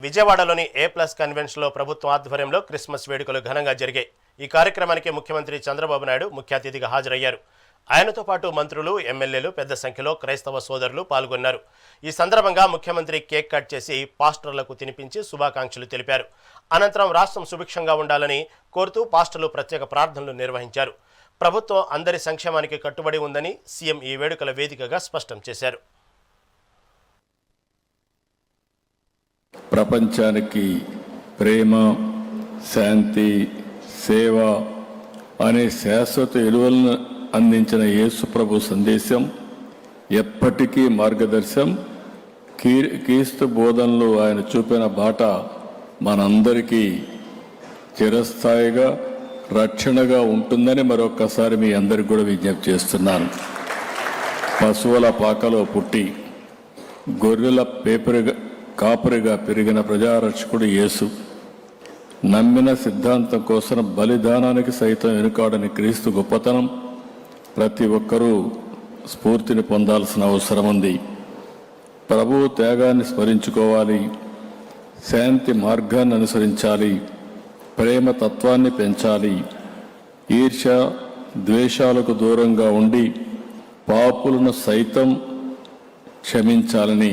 విజయవాడలోని A+ కన్వెన్షన్లో ప్రభుత్వం ఆధ్వర్యంలో క్రిస్మస్ వేడుకలు ఘనంగా జరిగాయి. ఈ కార్యక్రమానికి ముఖ్యమంత్రి చంద్రబాబు నాయుడు ముఖ్య అతిథిగా హాజరయ్యారు. ఆయనతో పాటు మంత్రులు, ఎమ్మెల్యేలు, పెద్ద సంఖ్యలో క్రైస్తవ సోదరులు పాల్గొన్నారు. ఈ సందర్భంగా ముఖ్యమంత్రి కేక్ కట్ చేసి పాస్టర్లకు తినిపించి శుభాకాంక్షలు తెలిపారు. అనంతరం రాష్ట్రం సుభిక్షంగా ఉండాలని కోరుతూ పాస్టర్లు ప్రత్యేక ప్రార్థనలు నిర్వహించారు. ప్రభుత్వం అందరి సంక్షేమానికి కట్టుబడి ఉందని సీఎం ఈ వేడుకల వేదికగా స్పష్టం చేశారు. ప్రపంచానికి ప్రేమ, శాంతి, సేవ అనే శాశ్వత విలువలను అందించిన యేసు ప్రభు సందేశం ఎప్పటికీ మార్గదర్శనం. క్రీస్తు బోధనలు ఆయన చూపిన బాట మనందరికీ చిరస్థాయిగా రక్షణగా ఉంటుందని మరొకసారి మీ అందరికి కూడా విజ్ఞప్తి చేస్తున్నాను. పశువుల పాకలో పుట్టి గొర్రెల కాపరిగా పెరిగిన ప్రజారక్షకుడు యేసు, నమ్మిన సిద్ధాంతం కోసం బలిదానానికి సైతం వెనుకాడని క్రీస్తు గొప్పతనం ప్రతి ఒక్కరూ స్ఫూర్తిని పొందాల్సిన అవసరం ఉంది. ప్రభువు త్యాగాన్ని స్మరించుకోవాలి, శాంతి మార్గాన్ని అనుసరించాలి, ప్రేమ తత్వాన్ని పెంచాలి, ఈర్ష్య ద్వేషాలకు దూరంగా ఉండి పాపులను సైతం క్షమించాలని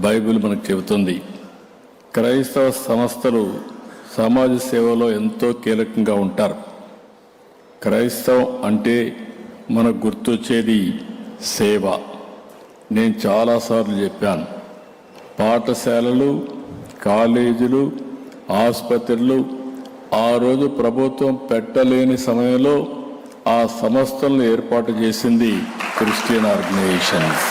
బైబిల్ మనకు చెబుతుంది. క్రైస్తవ సంస్థలు సమాజ సేవలో ఎంతో కీలకంగా ఉంటారు. క్రైస్తవం అంటే మనకు గుర్తొచ్చేది సేవ. నేను చాలాసార్లు చెప్పాను, పాఠశాలలు, కాలేజీలు, ఆసుపత్రులు ఆ రోజు ప్రభుత్వం పెట్టలేని సమయంలో ఆ సంస్థలను ఏర్పాటు చేసింది క్రిస్టియన్ ఆర్గనైజేషన్స్.